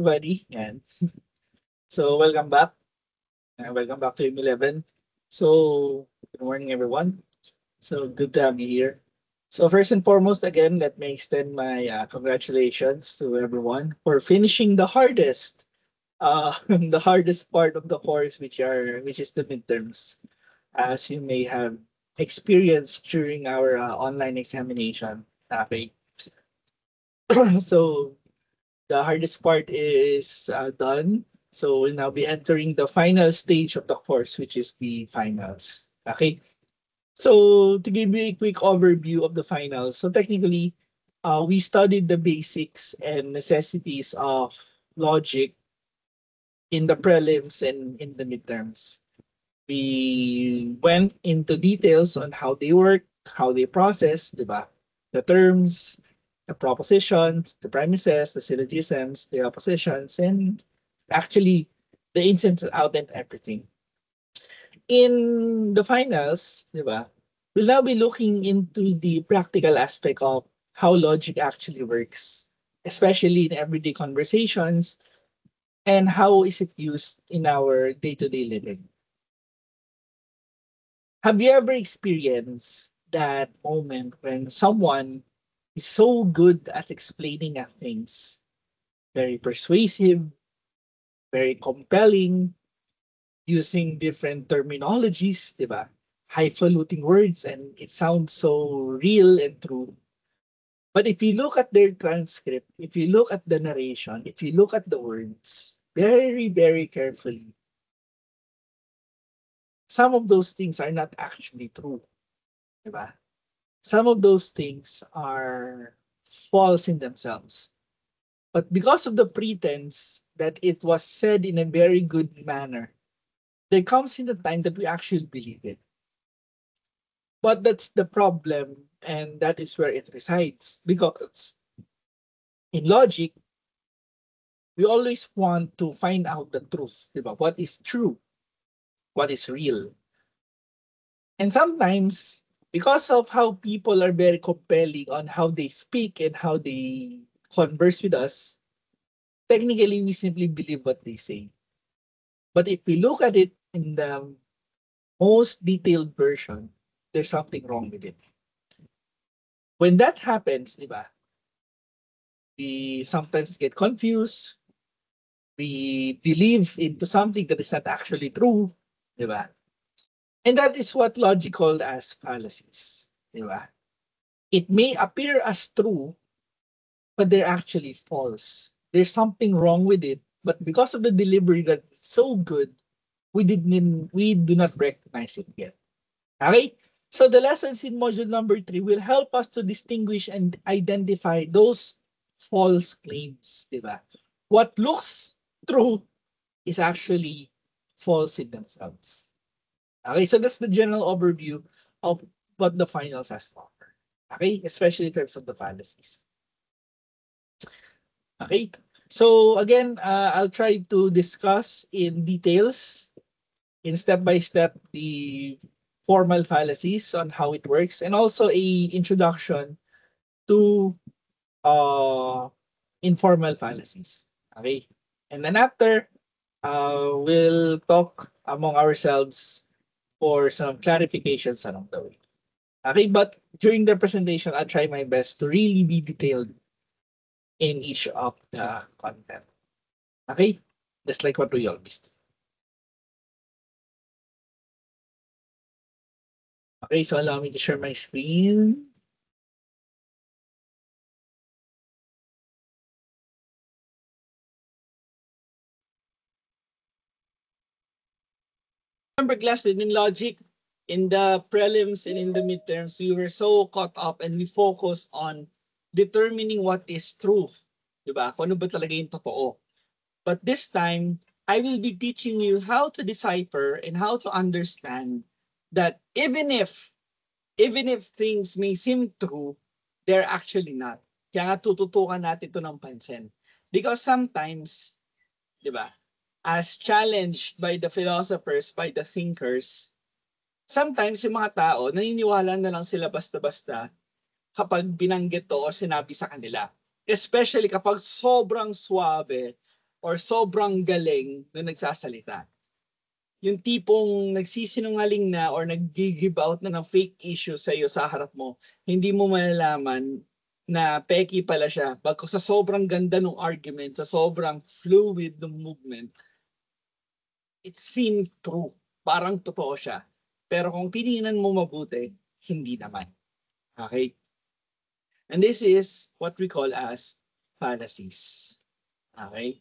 everybody. And so welcome back. Welcome back to M11. So good morning, everyone. So good to have you here. So first and foremost, again, let me extend my congratulations to everyone for finishing the hardest, the hardest part of the course, which is the midterms, as you may have experienced during our online examination. Okay, so the hardest part is done. So we'll now be entering the final stage of the course, which is the finals. Okay. So to give you a quick overview of the finals, so technically, we studied the basics and necessities of logic in the prelims and in the midterms. We went into details on how they work, how they process, diba? The terms, the propositions, the premises, the syllogisms, the oppositions, and actually the ins and out and everything. In the finals, diba? We'll now be looking into the practical aspect of how logic actually works, especially in everyday conversations, and how is it used in our day-to-day living. Have you ever experienced that moment when someone is so good at explaining things, very persuasive, very compelling, using different terminologies, di ba? Highfalutin words, and it sounds so real and true. But if you look at their transcript, if you look at the narration, if you look at the words very, very carefully, some of those things are not actually true. Di ba? Some of those things are false in themselves. But because of the pretense that it was said in a very good manner, there comes in the time that we actually believe it. But that's the problem, and that is where it resides. Because in logic, we always want to find out the truth, diba? What is true, what is real. And sometimes, because of how people are very compelling on how they speak and how they converse with us, technically we simply believe what they say. But if we look at it in the most detailed version, there's something wrong with it. When that happens, di ba, we sometimes get confused. We believe into something that is not actually true, di ba? And that is what logic called as fallacies, di ba? It may appear as true, but they're actually false. There's something wrong with it, but because of the delivery that's so good, we do not recognize it yet. Okay? So the lessons in module number 3 will help us to distinguish and identify those false claims, di ba? What looks true is actually false in themselves. Okay, so that's the general overview of what the finals has to offer. Okay, especially in terms of the fallacies. Okay, so again, I'll try to discuss in details, in step by step, the formal fallacies on how it works, and also a introduction to informal fallacies. Okay, and then after, we'll talk among ourselves for some clarifications along the way. Okay, but during the presentation, I'll try my best to really be detailed in each of the content. Okay, just like what we always do. Okay, so allow me to share my screen. Remember, class, that in logic, in the prelims and in the midterms, we were so caught up and we focus on determining what is truth. Diba? Kung ano ba talaga yung totoo. But this time, I will be teaching you how to decipher and how to understand that even if things may seem true, they're actually not. Kaya nga tututukan natin ito ng pansin. Because sometimes, di ba, as challenged by the philosophers, by the thinkers, sometimes yung mga tao, naniniwala na lang sila basta-basta kapag binanggit to o sinabi sa kanila. Especially kapag sobrang suabe or sobrang galing na nagsasalita. Yung tipong nagsisinungaling na or nag-give out na ng fake issue sa iyo sa harap mo, hindi mo malalaman na peki pala siya. Bagko sa sobrang ganda ng argument, sa sobrang fluid ng movement, it seemed true. Parang totoo siya. Pero kung tinignan mo mabuti, hindi naman. Okay? And this is what we call as fallacies. Okay?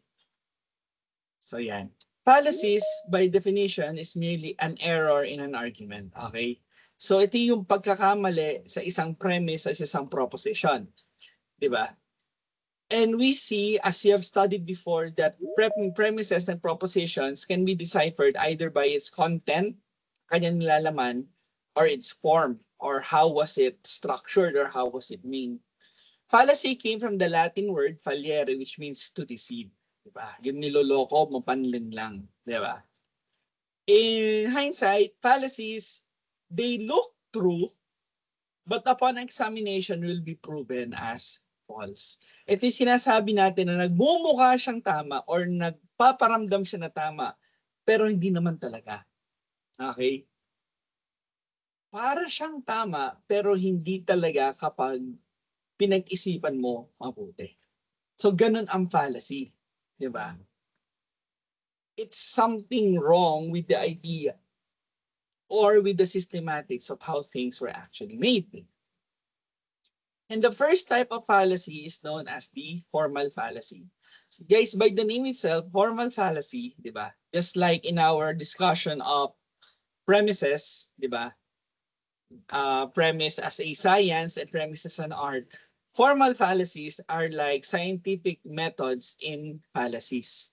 So yan. Fallacies, by definition, is merely an error in an argument. Okay? So ito yung pagkakamali sa isang premise, sa isang proposition. Diba? And we see, as you have studied before, that premises and propositions can be deciphered either by its content, kanyang nilalaman, or its form, or how was it structured, or how was it mean. Fallacy came from the Latin word fallere, which means to deceive. Diba? Yung niloloko, mapanlin lang. Diba? In hindsight, fallacies, they look true, but upon examination will be proven as false. Ito yung sinasabi natin na nagmumukha siyang tama or nagpaparamdam siya na tama, pero hindi naman talaga. Okay? Para siyang tama, pero hindi talaga kapag pinag-isipan mo mabuti. So, ganun ang fallacy. Diba? It's something wrong with the idea or with the systematics of how things were actually made. And the first type of fallacy is known as the formal fallacy. So guys, by the name itself, formal fallacy, di ba? Just like in our discussion of premises, di ba? Premise as a science and premise as an art. Formal fallacies are like scientific methods in fallacies.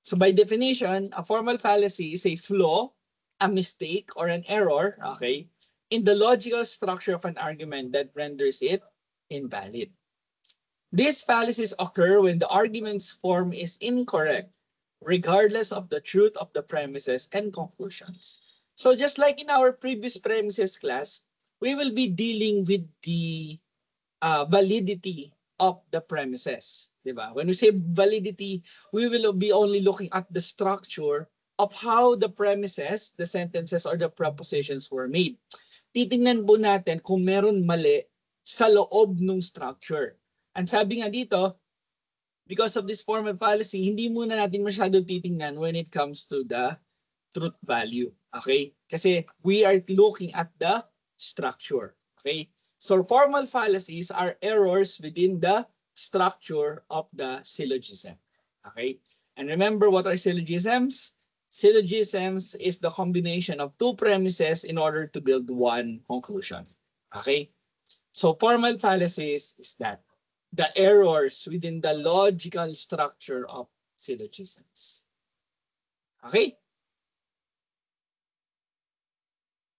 So by definition, a formal fallacy is a flaw, a mistake, or an error, okay, in the logical structure of an argument that renders it invalid. These fallacies occur when the argument's form is incorrect, regardless of the truth of the premises and conclusions. So just like in our previous premises class, we will be dealing with the validity of the premises. Diba? When we say validity, we will be only looking at the structure of how the premises, the sentences, or the propositions were made. Titingnan po natin kung meron mali sa loob ng structure. And sabi nga dito, because of this formal fallacy, hindi muna natin masyado titingnan when it comes to the truth value. Okay? Kasi we are looking at the structure. Okay? So formal fallacies are errors within the structure of the syllogism. Okay? And remember, what are syllogisms? Syllogisms is the combination of two premises in order to build one conclusion. Okay? So formal fallacies is that. The errors within the logical structure of syllogisms. Okay?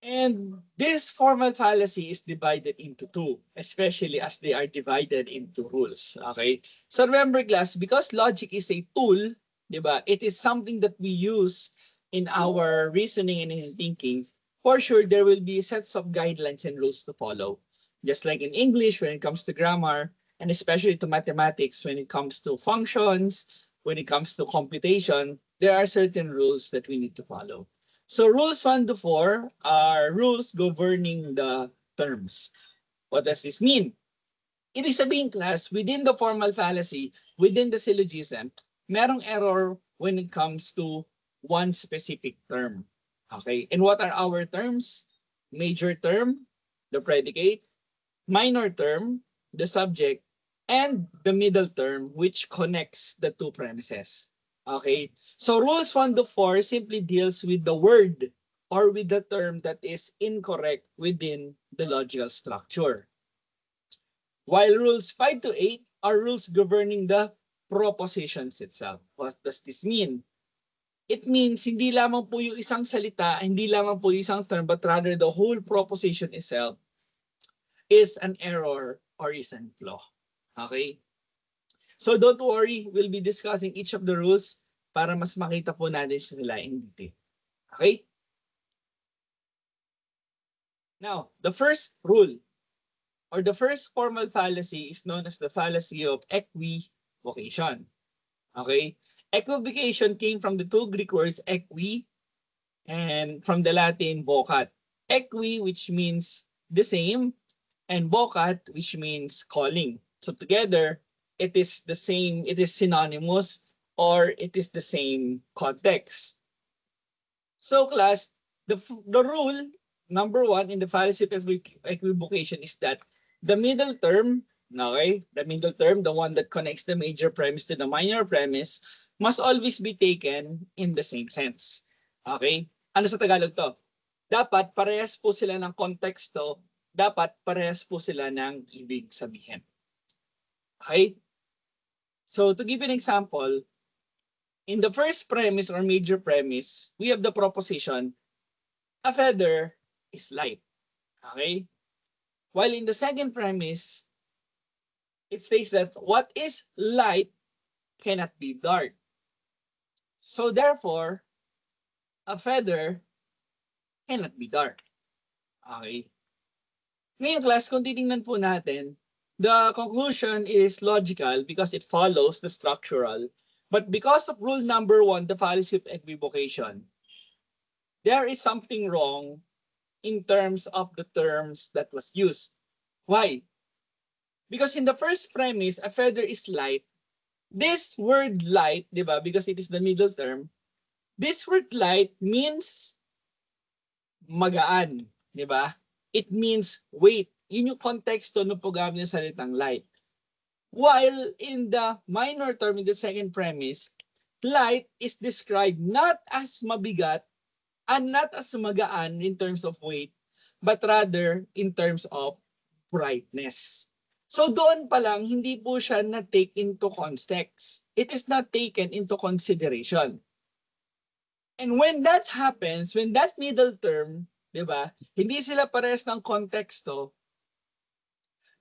And this formal fallacy is divided into two, especially as they are divided into rules. Okay? So remember, class, because logic is a tool, diba, it is something that we use in our reasoning and in thinking. For sure, there will be sets of guidelines and rules to follow. Just like in English, when it comes to grammar, and especially to mathematics, when it comes to functions, when it comes to computation, there are certain rules that we need to follow. So rules 1 to 4 are rules governing the terms. What does this mean? Ibig sabihin, class, within the formal fallacy, within the syllogism, merong error when it comes to one specific term. Okay? And what are our terms? Major term, the predicate, minor term, the subject, and the middle term, which connects the two premises. Okay? So rules 1 to 4 simply deals with the word or with the term that is incorrect within the logical structure. While rules 5 to 8 are rules governing the propositions itself. What does this mean? It means hindi lamang po yung isang salita, hindi lamang po yung isang term, but rather the whole proposition itself is an error or is a flaw. Okay? So don't worry, we'll be discussing each of the rules para mas makita po natin sila in detail. Okay? Now, the first rule or the first formal fallacy is known as the fallacy of equivocation. Okay? Equivocation came from the two Greek words equi and from the Latin vocat. Equi, which means the same, and vocat, which means calling. So together, it is the same, it is synonymous, or it is the same context. So class, the rule number one in the fallacy of equivocation is that the middle term, okay, the middle term, the one that connects the major premise to the minor premise, must always be taken in the same sense. Okay? Ano sa Tagalog to? Dapat parehas po sila ng konteksto, dapat parehas po sila ng ibig sabihin. Okay? So to give you an example, in the first premise or major premise, we have the proposition, a feather is light. Okay? While in the second premise, it states that what is light cannot be dark. So therefore, a feather cannot be dark. Okay? Ngayon class, kung titingnan po natin, the conclusion is logical because it follows the structural. But because of rule number one, the fallacy of equivocation, there is something wrong in terms of the terms that was used. Why? Because in the first premise, a feather is light. This word light, di ba, because it is the middle term, this word light means magaan, di ba? It means weight. Yun yung konteksto ng paggamit ng salitang light. While in the minor term, in the second premise, light is described not as mabigat and not as magaan in terms of weight, but rather in terms of brightness. So doon pa lang, hindi po siya na-take into context. It is not taken into consideration. And when that happens, when that middle term, di ba, hindi sila parehas ng konteksto,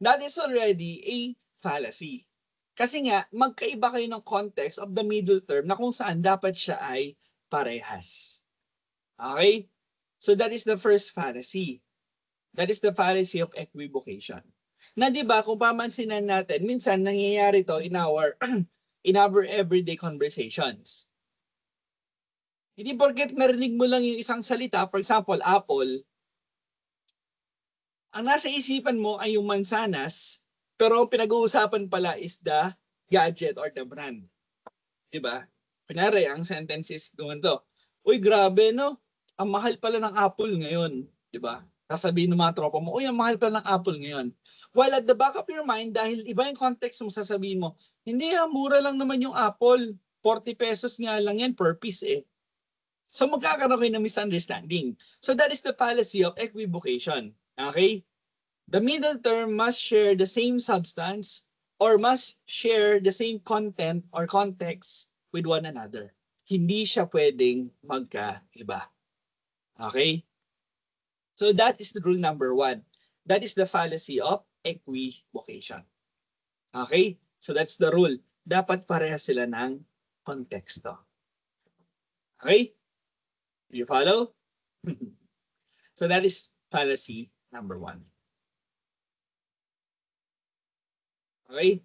that is already a fallacy. Kasi nga, magkaiba kayo ng context of the middle term na kung saan dapat siya ay parehas. Okay? So that is the first fallacy. That is the fallacy of equivocation. Na di ba kung pamansinan natin, minsan nangyayari to in our everyday conversations. Hindi porket narinig mo lang yung isang salita, for example, apple, ang nasa isipan mo ay yung mansanas, pero ang pinag-uusapan pala is the gadget or the brand. Di ba? Kunyari, ang sentence is ganito, uy, grabe no, ang mahal pala ng apple ngayon. Di ba? Sasabihin ng mga tropa mo, uy, ang mahal pala ng apple ngayon. While at the back of your mind, dahil iba yung context mo, sasabihin mo, hindi mura lang naman yung apple. 40 pesos nga lang yan per piece eh. So magkakaroon kayo ng misunderstanding. So that is the fallacy of equivocation. Okay? The middle term must share the same substance or must share the same content or context with one another. Hindi siya pwedeng magkaiba. Okay? So that is the rule number one. That is the fallacy of equivocation. Okay? So that's the rule. Dapat parehas sila ng konteksto. Okay? You follow? So that is fallacy number one. Okay?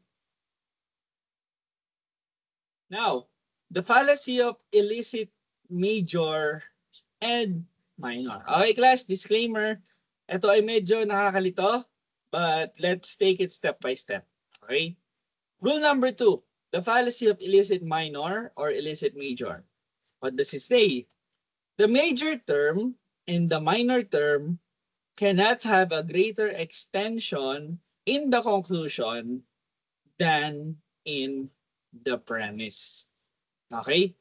Now, the fallacy of illicit major and minor. Okay, class, disclaimer. Ito ay medyo nakakalito, but let's take it step by step. Okay? Rule number two, the fallacy of illicit minor or illicit major. What does it say? The major term and the minor term cannot have a greater extension in the conclusion than in the premise. Okay?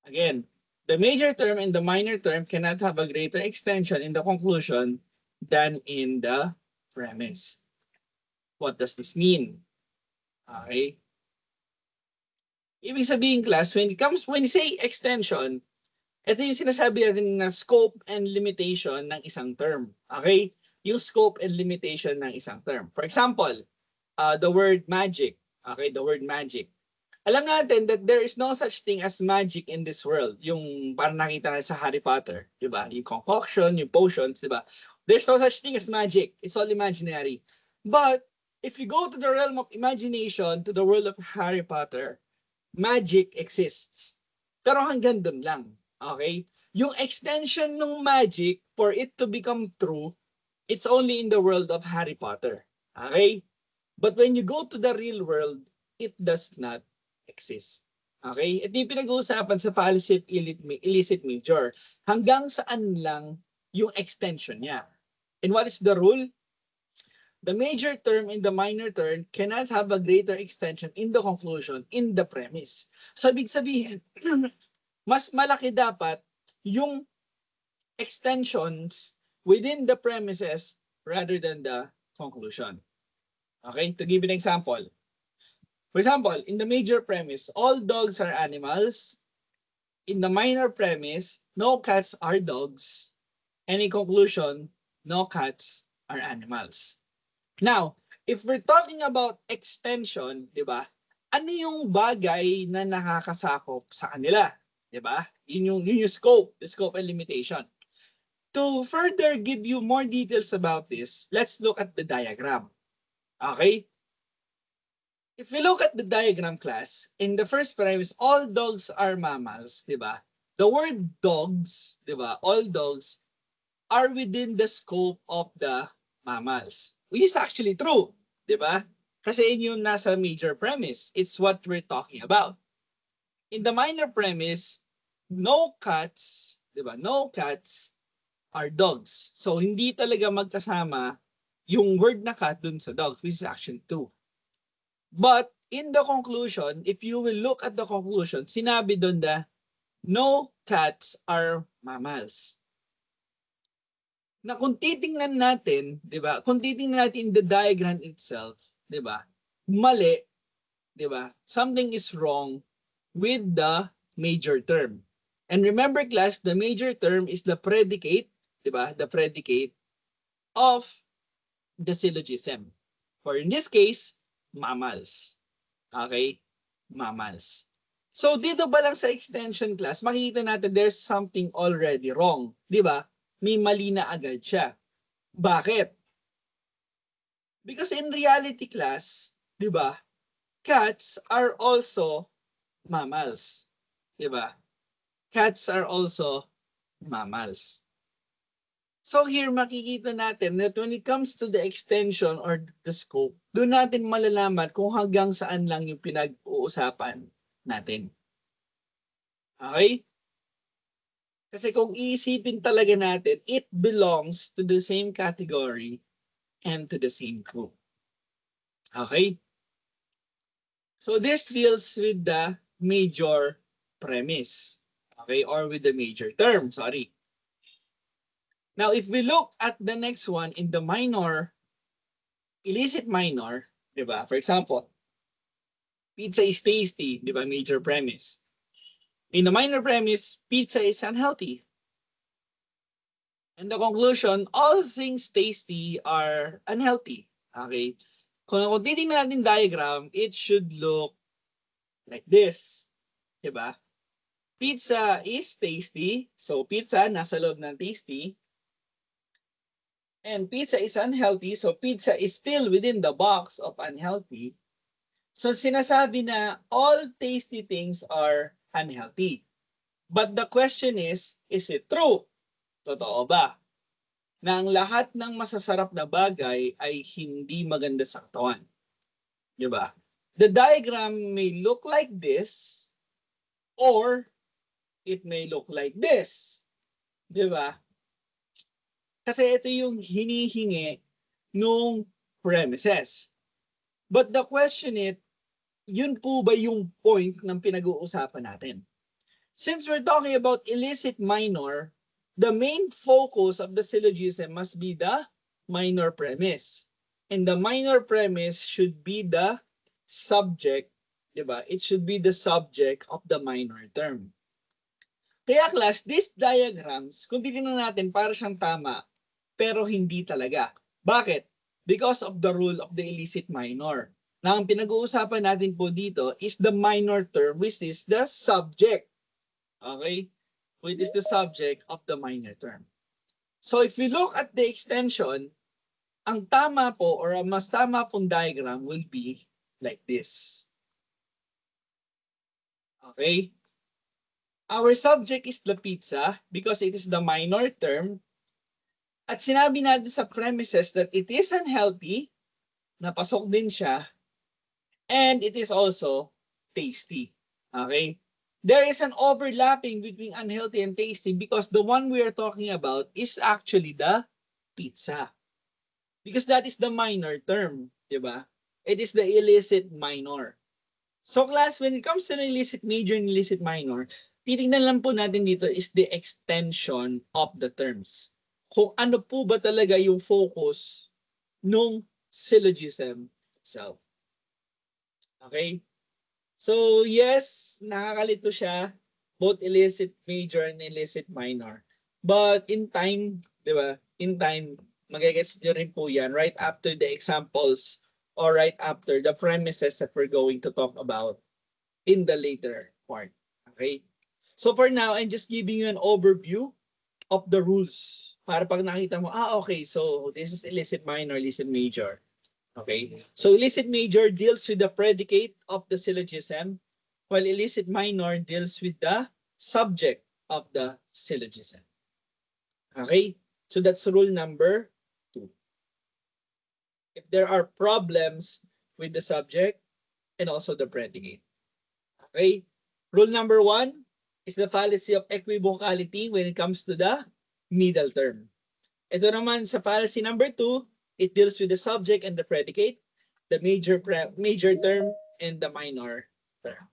Again, the major term and the minor term cannot have a greater extension in the conclusion than in the premise. What does this mean? Okay? Ibig sabihin, class, when you say extension, ito yung sinasabi natin na scope and limitation ng isang term. Okay? Yung scope and limitation ng isang term. For example, the word magic. Okay, the word magic. Alam natin that there is no such thing as magic in this world. Yung parang nakita natin sa Harry Potter, di ba? Yung concoction, yung potions, di ba? There's no such thing as magic. It's all imaginary. But if you go to the realm of imagination, to the world of Harry Potter, magic exists. Pero hanggang dun lang. Okay? Yung extension ng magic for it to become true, it's only in the world of Harry Potter. Okay? But when you go to the real world, it does not exist. Okay? Ito yung pinag-uusapan sa fallacy of illicit major. Hanggang saan lang yung extension niya. And what is the rule? The major term and the minor term cannot have a greater extension in the conclusion, in the premise. So, ibig sabihin, mas malaki dapat yung extensions within the premises rather than the conclusion. Okay? To give an example. For example, in the major premise, all dogs are animals. In the minor premise, no cats are dogs. And in conclusion, no cats are animals. Now, if we're talking about extension, di ba? Ano yung bagay na nakakasakop sa kanila? Di ba? Yun yung scope, the scope and limitation. To further give you more details about this, let's look at the diagram. Okay? If we look at the diagram class, in the first premise, all dogs are mammals, di ba? The word dogs, di ba? All dogs are within the scope of the mammals. Which is actually true, di ba? Kasi yun yung nasa major premise. It's what we're talking about. In the minor premise, no cats, di ba? No cats are dogs. So, hindi talaga magkasama yung word na cat dun sa dogs, which is actually true. But, in the conclusion, if you will look at the conclusion, sinabi dun na no cats are mammals. Na kung titingnan natin, 'di ba? Kung titingnan natin the diagram itself, 'di ba? Mali, 'di ba? Something is wrong with the major term. And remember class, the major term is the predicate, 'di ba? The predicate of the syllogism. For in this case, mammals. Okay? Mammals. So dito ba lang sa extension class, makikita natin there's something already wrong, 'di ba? May mali na agad siya. Bakit? Because in reality class, di ba, cats are also mammals. Di ba? Cats are also mammals. So here makikita natin that when it comes to the extension or the scope, doon natin malalaman kung hanggang saan lang yung pinag-uusapan natin. Okay? Kasi kung iisipin talaga natin, it belongs to the same category and to the same group. Okay? So this deals with the major premise. Okay? Or with the major term, sorry. Now, if we look at the next one in the minor, illicit minor, di ba? For example, pizza is tasty, di ba? Major premise. In the minor premise, pizza is unhealthy. And the conclusion, all things tasty are unhealthy. Okay? Kung titingnan natin diagram, it should look like this. Diba? Pizza is tasty. So, pizza nasa loob ng tasty. And pizza is unhealthy. So, pizza is still within the box of unhealthy. So, sinasabi na all tasty things are unhealthy. But the question is it true? Totoo ba? Na ang lahat ng masasarap na bagay ay hindi maganda sa katawan. Diba? The diagram may look like this or it may look like this. Diba? Kasi ito yung hinihingi nung premises. But the question is, yun po ba yung point ng pinag-uusapan natin? Since we're talking about illicit minor, the main focus of the syllogism must be the minor premise. And the minor premise should be the subject, diba? It should be the subject of the minor term. Kaya class, these diagrams, kung titignan natin, para siyang tama, pero hindi talaga. Bakit? Because of the rule of the illicit minor. Na ang pinag-uusapan natin po dito is the minor term, which is the subject. Okay? Which is the subject of the minor term. So if we look at the extension, ang tama po or ang mas tama pong diagram will be like this. Okay? Our subject is the pizza because it is the minor term. At sinabi natin sa premises that it is unhealthy, napasok din siya, and it is also tasty. Okay? There is an overlapping between unhealthy and tasty because the one we are talking about is actually the pizza. Because that is the minor term, di ba? It is the illicit minor. So class, when it comes to the illicit major and illicit minor, titignan lang po natin dito is the extension of the terms. Kung ano po ba talaga yung focus nung syllogism itself. Okay? So yes, nakakalito siya, both illicit major and illicit minor. But in time, di ba? In time, magigets nyo rin po yan right after the examples or right after the premises that we're going to talk about in the later part. Okay? So for now, I'm just giving you an overview of the rules. Para pag nakita mo, okay, so this is illicit minor, illicit major. Okay? So illicit major deals with the predicate of the syllogism, while illicit minor deals with the subject of the syllogism. Okay? So that's rule number 2. If there are problems with the subject and also the predicate. Okay? Rule number 1 is the fallacy of equivocality when it comes to the middle term. Ito naman sa fallacy number 2, it deals with the subject and the predicate, the major term and the minor term.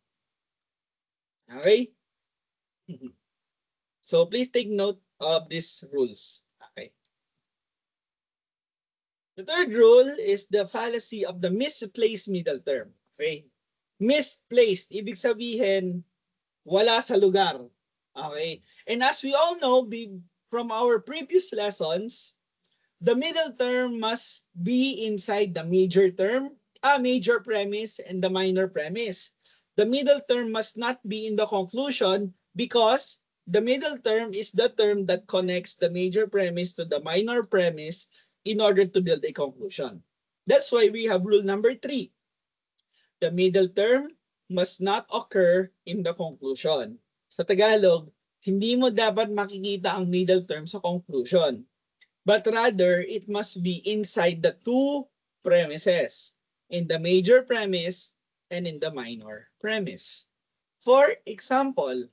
Okay? So please take note of these rules. Okay. The third rule is the fallacy of the misplaced middle term. Okay? Misplaced, ibig sabihin, wala sa lugar. Okay? And as we all know from our previous lessons, the middle term must be inside the major term, major premise, and the minor premise. The middle term must not be in the conclusion because the middle term is the term that connects the major premise to the minor premise in order to build a conclusion. That's why we have rule number 3. The middle term must not occur in the conclusion. Sa Tagalog, hindi mo dapat makikita ang middle term sa conclusion. But rather, it must be inside the two premises, in the major premise and in the minor premise. For example,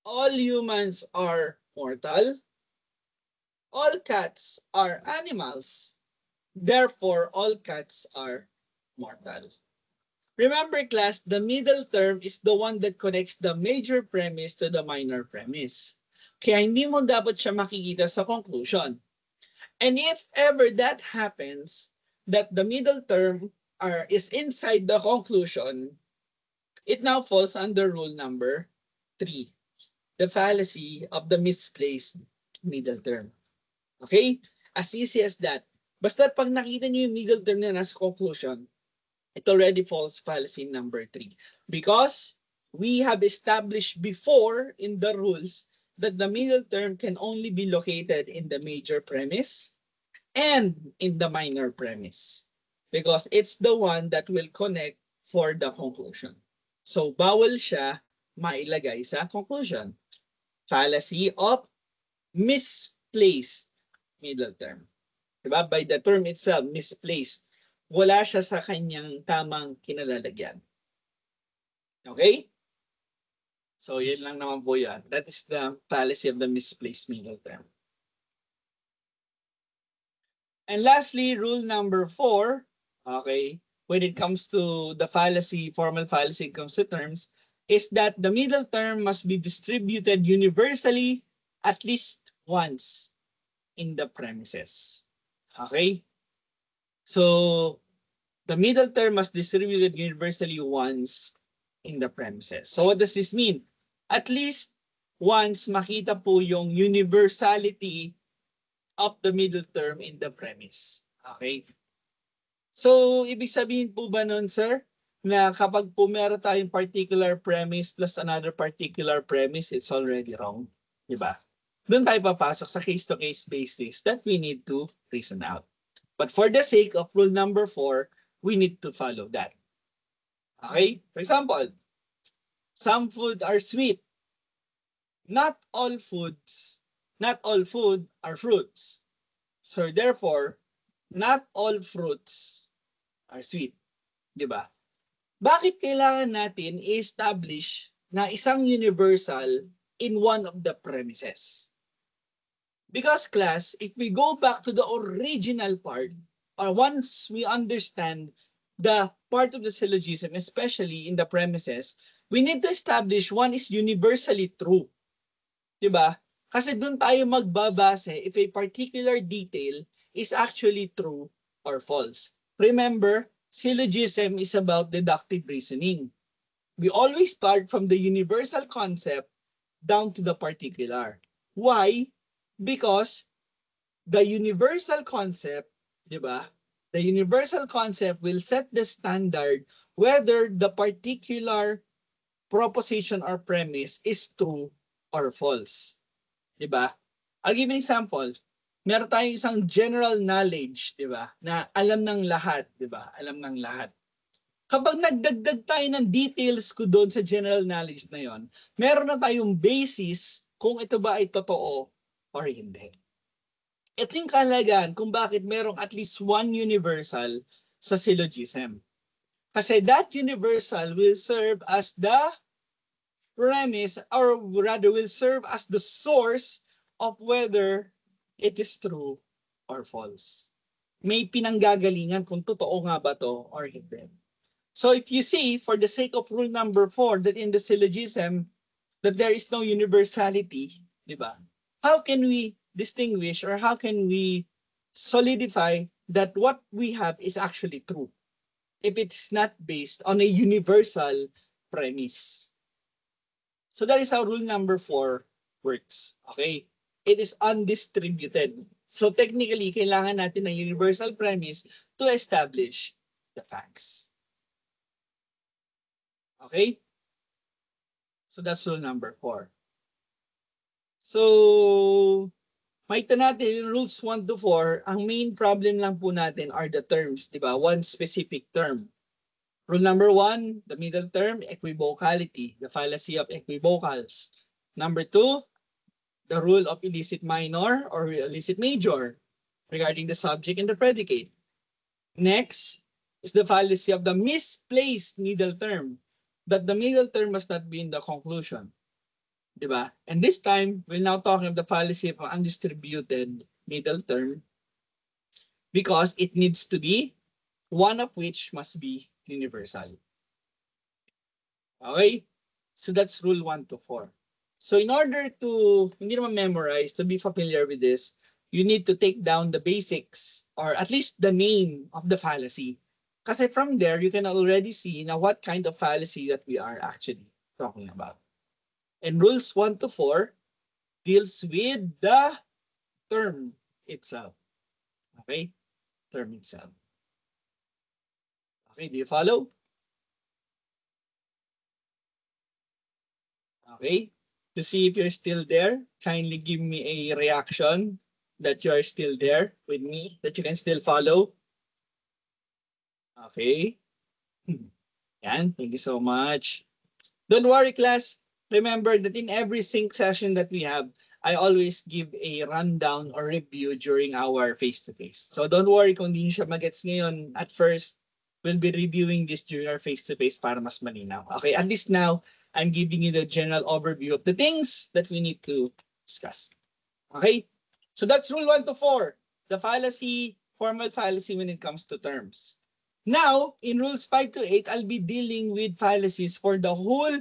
all humans are mortal. All cats are animals. Therefore, all cats are mortal. Remember, class, the middle term is the one that connects the major premise to the minor premise. Kaya hindi mo dapat siya makikita sa conclusion. And if ever that happens, that the middle term is inside the conclusion, it now falls under rule number 3, the fallacy of the misplaced middle term. Okay? As easy as that. Basta pag nakita nyo yung middle term na nasa conclusion, it already falls fallacy number 3. Because we have established before in the rules that the middle term can only be located in the major premise and in the minor premise. Because it's the one that will connect for the conclusion. So, bawal siya mailagay sa conclusion. Fallacy of misplaced middle term. Diba? By the term itself, misplaced. Wala siya sa kanyang tamang kinalalagyan. Okay? So, yun lang naman po yan. That is the fallacy of the misplaced middle term. And lastly, rule number 4, okay, when it comes to the fallacy, formal fallacy comes to terms, is that the middle term must be distributed universally at least once in the premises. Okay? So, the middle term must be distributed universally once in the premises. So, what does this mean? At least once makita po yung universality of the middle term in the premise. Okay? So, ibig sabihin po ba nun, sir, na kapag po meron tayong particular premise plus another particular premise, it's already wrong? Diba? Doon tayo papasok sa case-to-case basis that we need to reason out. But for the sake of rule number 4, we need to follow that. Okay? For example, Some food are sweet. Not all food are fruits. So therefore, not all fruits are sweet. Di ba? Bakit kailangan natin i-establish na isang universal in one of the premises? Because class, if we go back to the original part, or once we understand the part of the syllogism, especially in the premises, we need to establish one is universally true. Diba? Kasi doon tayo magbabase if a particular detail is actually true or false. Remember, syllogism is about deductive reasoning. We always start from the universal concept down to the particular. Why? Because the universal concept, di ba? The universal concept will set the standard whether the particular proposition or premise is true or false. Di ba? I'll give an example. Meron tayong isang general knowledge, di ba? Na alam ng lahat, di ba? Alam ng lahat. Kapag nagdagdag tayo ng details ko doon sa general knowledge na yon, meron na tayong basis kung ito ba ay totoo or hindi. Ito yung kahalagaan kung bakit merong at least one universal sa syllogism. Kasi that universal will serve as the premise, or rather will serve as the source of whether it is true or false. May pinanggagalingan kung totoo nga ba to or hindi. So if you see, for the sake of rule number 4, that in the syllogism, that there is no universality, di ba? How can we distinguish or how can we solidify that what we have is actually true if it's not based on a universal premise? So that is how rule number 4 works. Okay? It is undistributed. So technically, kailangan natin ng universal premise to establish the facts. Okay? So that's rule number 4. So, makita natin, rules 1 to 4, ang main problem lang po natin are the terms, di ba? One specific term. Rule number 1, the middle term, equivocality, the fallacy of equivocals. Number 2, the rule of illicit minor or illicit major regarding the subject and the predicate. Next is the fallacy of the misplaced middle term, that the middle term must not be in the conclusion. Diba? And this time, we're now talking of the fallacy of undistributed middle term because it needs to be one of which must be universal. Okay? So that's rule 1 to 4. So in order to, hindi naman memorize, to be familiar with this, you need to take down the basics or at least the name of the fallacy. Kasi from there, you can already see now what kind of fallacy that we are actually talking about. And rules 1 to 4 deals with the term itself. Okay? Term itself. Okay, do you follow? Okay? To see if you're still there, kindly give me a reaction that you are still there with me, that you can still follow. Okay? Yan, thank you so much. Don't worry, class. Remember that in every sync session that we have, I always give a rundown or review during our face-to-face. So don't worry kung hindi siya magets ngayon at first. We'll be reviewing this during our face-to-face para mas malinaw. Okay, at least now, I'm giving you the general overview of the things that we need to discuss. Okay, so that's rule 1 to 4. The fallacy, formal fallacy when it comes to terms. Now, in rules 5 to 8, I'll be dealing with fallacies for the whole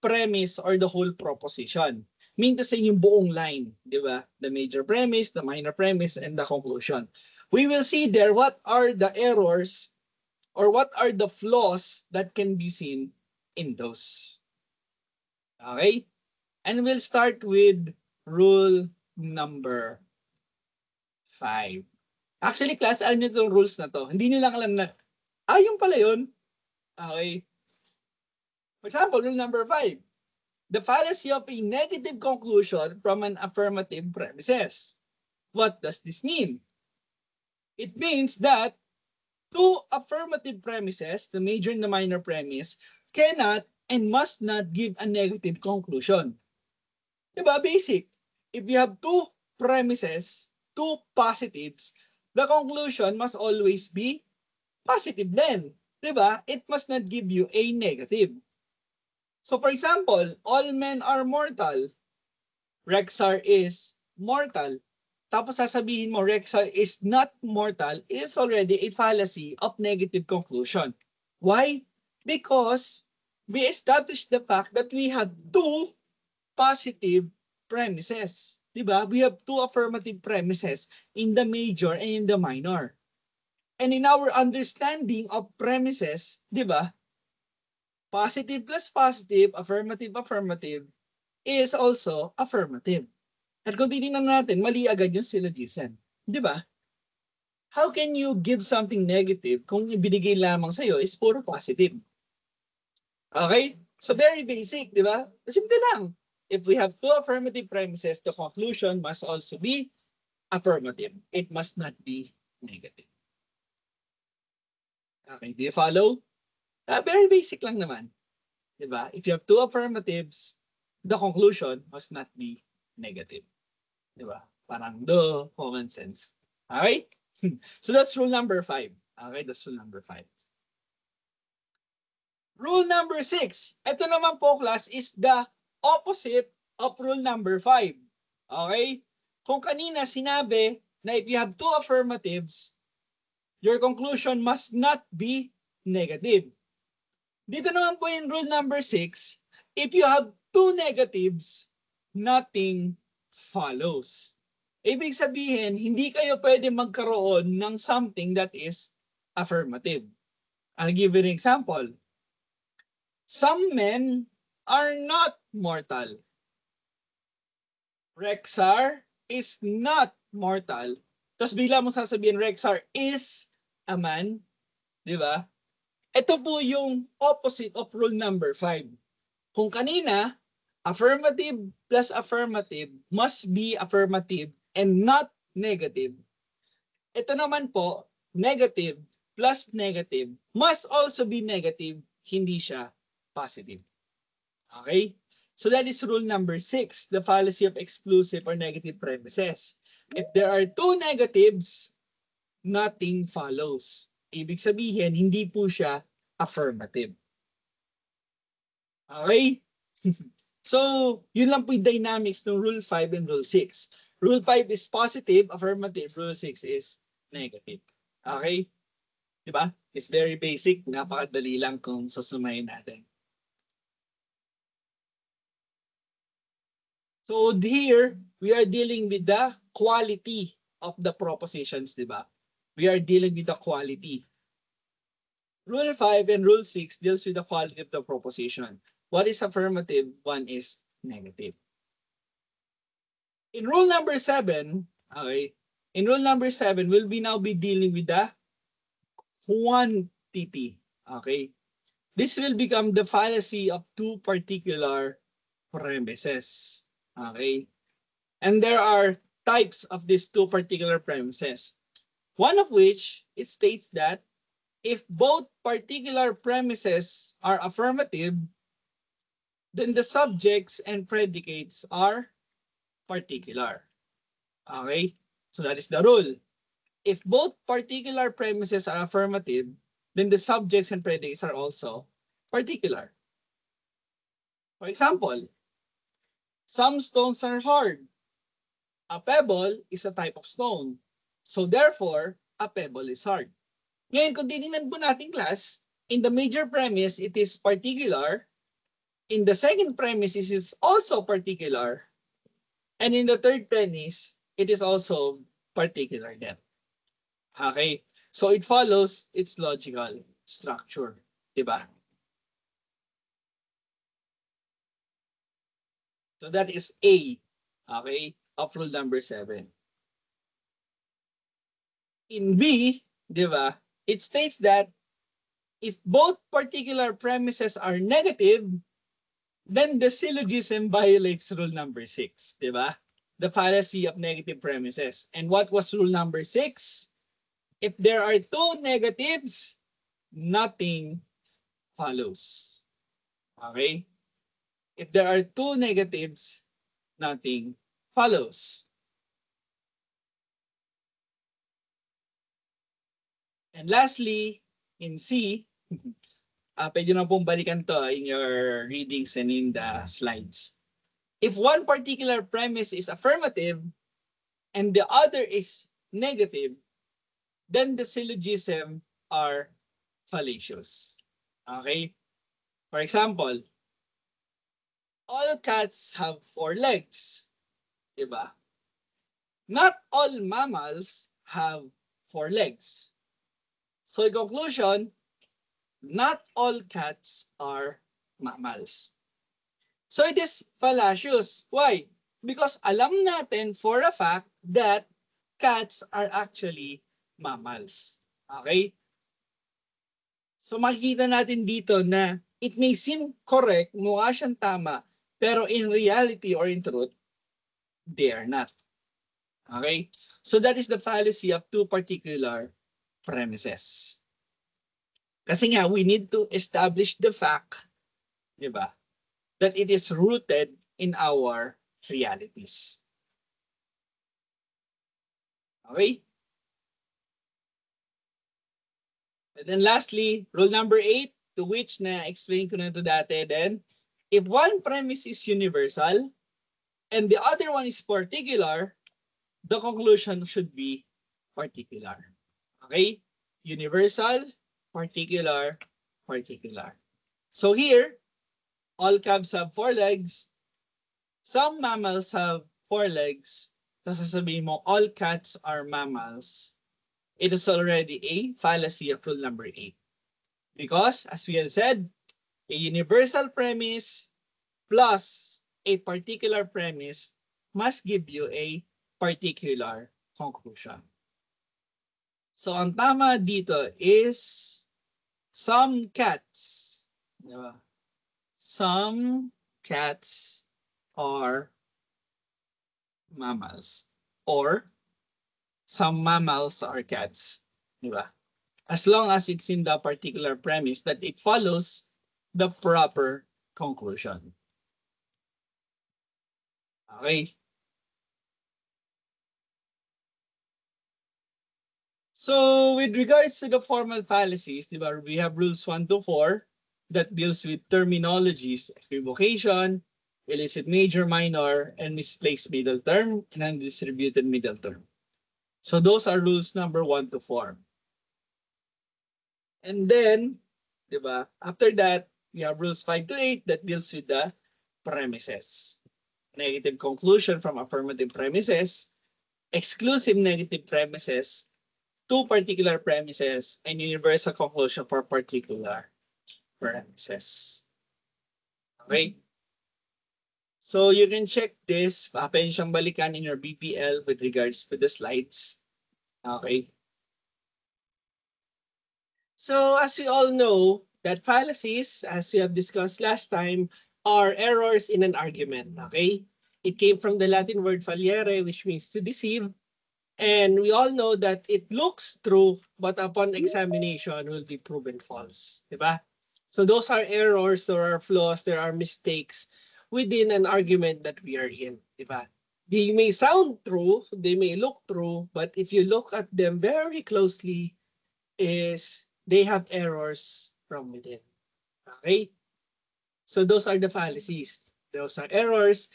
premise or the whole proposition. Mean to say yung buong line, di ba? The major premise, the minor premise, and the conclusion. We will see there what are the errors or what are the flaws that can be seen in those. Okay? And we'll start with rule number 5. Actually, class, alam niyo itong rules na to. Hindi niyo lang alam na, yung pala yun. Okay. For example, rule number 5. The fallacy of a negative conclusion from an affirmative premises. What does this mean? It means that two affirmative premises, the major and the minor premise, cannot and must not give a negative conclusion. Diba? Basic. If you have two premises, two positives, the conclusion must always be positive then. Diba? It must not give you a negative. So for example, all men are mortal. Rexar is mortal. Tapos sasabihin mo Rexar is not mortal, it is already a fallacy of negative conclusion. Why? Because we established the fact that we have two positive premises. Diba? We have two affirmative premises in the major and in the minor. And in our understanding of premises, diba? Positive plus positive, affirmative is also affirmative. At kung titingnan natin, mali agad yung syllogism. Diba? How can you give something negative kung ibinigay lamang sa'yo is puro positive? Okay? So very basic, di ba? Simple lang. If we have two affirmative premises, the conclusion must also be affirmative. It must not be negative. Okay, do you follow? Very basic lang naman. Di ba? If you have two affirmatives, the conclusion must not be negative. Di ba? Parang the common sense. Okay? So that's rule number 5. Okay, that's rule number 5. Rule number 6. Ito naman po, class, is the opposite of rule number 5. Okay? Kung kanina sinabi na if you have two affirmatives, your conclusion must not be negative. Dito naman po in rule number 6, if you have two negatives, nothing follows. Ibig sabihin, hindi kayo pwede magkaroon ng something that is affirmative. I'll give you an example. Some men are not mortal. Rexar is not mortal. Tapos bigla mo sasabihin, Rexar is a man. Di ba? Ito po yung opposite of rule number 5. Kung kanina, affirmative plus affirmative must be affirmative and not negative. Ito naman po, negative plus negative must also be negative, hindi siya positive. Okay? So that is rule number 6, the fallacy of exclusive or negative premises. If there are two negatives, nothing follows. Ibig sabihin, hindi po siya affirmative. Okay? So, yun lang po yung dynamics ng Rule 5 and Rule 6. Rule 5 is positive, affirmative. Rule 6 is negative. Okay? Diba? It's very basic. Napakadali lang kung susumayin natin. So here, we are dealing with the quality of the propositions, diba? We are dealing with the quality. Rule 5 and Rule 6 deals with the quality of the proposition. What is affirmative? One is negative. In rule number 7, okay, in rule number 7, we'll now be dealing with the quantity. Okay? This will become the fallacy of two particular premises. Okay? And there are types of these two particular premises. One of which, it states that if both particular premises are affirmative, then the subjects and predicates are particular. Okay? So that is the rule. If both particular premises are affirmative, then the subjects and predicates are also particular. For example, some stones are hard. A pebble is a type of stone. So therefore, a pebble is hard. Ngayon, kung titingnan po natin, class, in the major premise, it is particular. In the second premise, it is also particular. And in the third premise, it is also particular then. Okay? So it follows its logical structure. Diba? So that is A. Okay? Of rule number 7. In B, diba, it states that if both particular premises are negative, then the syllogism violates rule number 6, diba? The fallacy of negative premises. And what was rule number 6? If there are two negatives, nothing follows. Okay? If there are two negatives, nothing follows. And lastly, in C, pwede na pong balikan to in your readings and in the slides. If one particular premise is affirmative and the other is negative, then the syllogism are fallacious. Okay? For example, all cats have four legs. Diba? Not all mammals have four legs. So in conclusion, not all cats are mammals. So it is fallacious. Why? Because alam natin for a fact that cats are actually mammals. Okay? So makikita natin dito na it may seem correct, mukha siyang tama, pero in reality or in truth, they are not. Okay? So that is the fallacy of two particular premises. Kasi nga, we need to establish the fact, di ba, that it is rooted in our realities. Okay? And then lastly, rule number 8, to which na-explain ko na ito dati then, if one premise is universal and the other one is particular, the conclusion should be particular. Okay? Universal, particular, particular. So here, all calves have four legs. Some mammals have four legs. Tapos sasabihin mo, all cats are mammals. It is already a fallacy of rule number 8. Because, as we have said, a universal premise plus a particular premise must give you a particular conclusion. So, ang tama dito is some cats. Diba? Some cats are mammals. Or some mammals are cats. Diba? As long as it's in the particular premise that it follows the proper conclusion. Okay. So with regards to the formal fallacies, diba, we have rules 1 to 4 that deals with terminologies, equivocation, illicit major, minor, and misplaced middle term, and undistributed middle term. So those are rules number 1 to 4. And then, diba, after that, we have rules 5 to 8 that deals with the premises. Negative conclusion from affirmative premises, exclusive negative premises, two particular premises, and universal conclusion for particular premises. Okay? So you can check this, pwede siyang balikan in your BPL with regards to the slides. Okay? So as we all know, that fallacies, as we have discussed last time, are errors in an argument. Okay? It came from the Latin word fallere, which means to deceive. And we all know that it looks true, but upon examination will be proven false. Diba? So those are errors, there are flaws, there are mistakes within an argument that we are in. Diba? They may sound true, they may look true, but if you look at them very closely, they have errors from within. Okay? So those are the fallacies. Those are errors,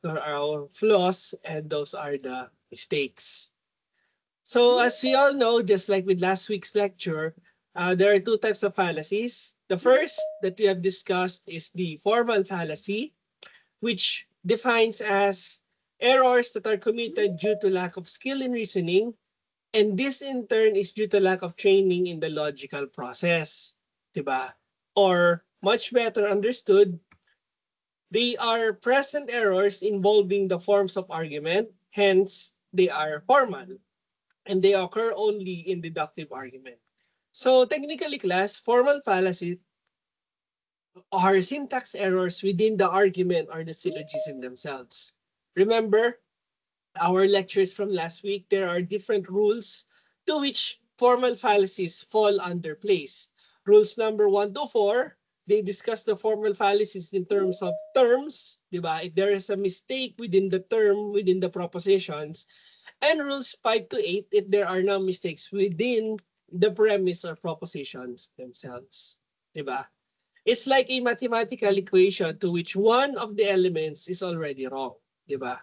those are flaws, and those are the mistakes. So as we all know, just like with last week's lecture, there are two types of fallacies. The first that we have discussed is the formal fallacy, which defines as errors that are committed due to lack of skill in reasoning, and this in turn is due to lack of training in the logical process. Diba? Or much better understood, they are present errors involving the forms of argument, hence they are formal. And they occur only in deductive argument. So technically, class, formal fallacy are syntax errors within the argument or the syllogism themselves. Remember our lectures from last week, there are different rules to which formal fallacies fall under place. Rules number 1 to 4 they discuss the formal fallacies in terms of terms, di ba? If there is a mistake within the term, within the propositions, and rules 5 to 8 if there are no mistakes within the premise or propositions themselves. Di ba? It's like a mathematical equation to which one of the elements is already wrong. Di ba?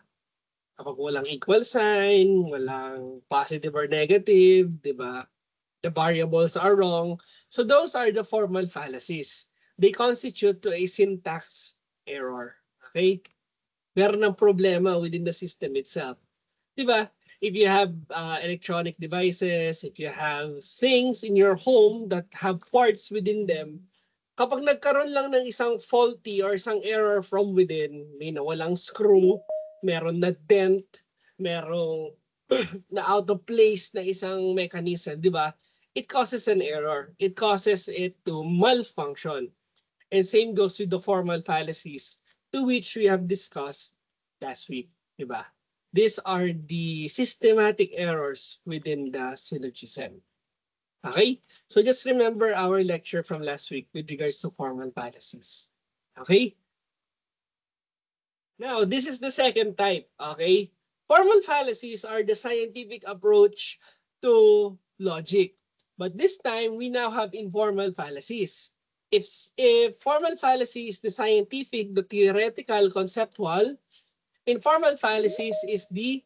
Kapag walang equal sign, walang positive or negative, di ba? The variables are wrong. So those are the formal fallacies. They constitute to a syntax error. Okay? Meron ng problema within the system itself. Diba? If you have electronic devices, if you have things in your home that have parts within them, kapag nagkaroon lang ng isang faulty or isang error from within, may nawalang screw, meron na dent, merong na out of place na isang mechanism, di ba? It causes an error. It causes it to malfunction. And same goes with the formal fallacies to which we have discussed last week, di ba? These are the systematic errors within the syllogism. Okay? So just remember our lecture from last week with regards to formal fallacies. Okay? Now, this is the second type. Okay? Formal fallacies are the scientific approach to logic. But this time, we now have informal fallacies. If formal fallacy is the scientific, the theoretical, conceptual, informal fallacies is the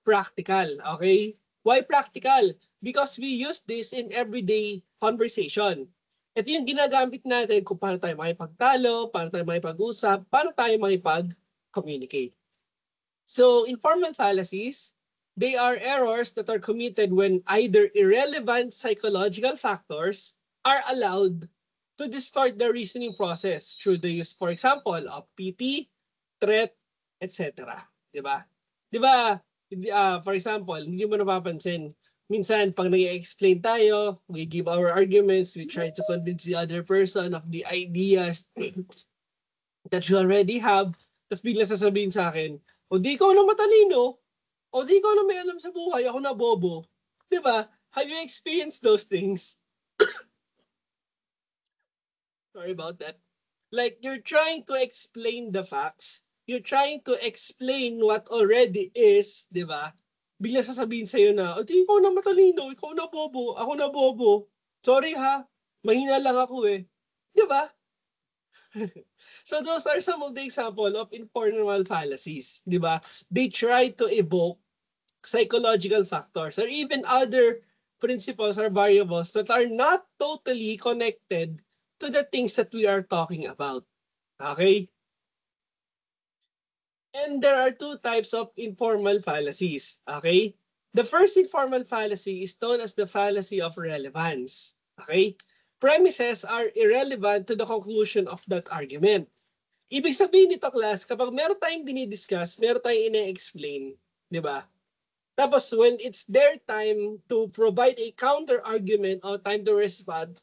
practical. Okay? Why practical? Because we use this in everyday conversation. Ito yung ginagamit natin kung paano tayo makipagtalo, paano tayo makipag-usap, paano tayo makipag-communicate. So, informal fallacies, they are errors that are committed when either irrelevant psychological factors are allowed to distort the reasoning process through the use, for example, of pity, threat, etc. Diba? Diba, for example, hindi mo napapansin, minsan pag nag-explain tayo, we give our arguments, we try to convince the other person of the ideas that you already have, tapos bigla sasabihin sa akin, o di ikaw na matalino, o di ikaw na may alam sa buhay, ako na bobo. Diba? Have you experienced those things? Sorry about that. Like, you're trying to explain the facts. You're trying to explain what already is, di ba? Bigla sasabihin sa'yo na, o di ikaw na matalino, ikaw na bobo, ako na bobo. Sorry ha, mahina lang ako eh. Di ba? So those are some of the example of informal fallacies, di ba? They try to evoke psychological factors or even other principles or variables that are not totally connected to the things that we are talking about. Okay? And there are two types of informal fallacies. Okay? The first informal fallacy is known as the fallacy of relevance. Okay? Premises are irrelevant to the conclusion of that argument. Ibig sabihin nito, class, kapag meron tayong dinidiscuss, meron tayong ine-explain, di ba? Tapos when it's their time to provide a counter argument or time to respond,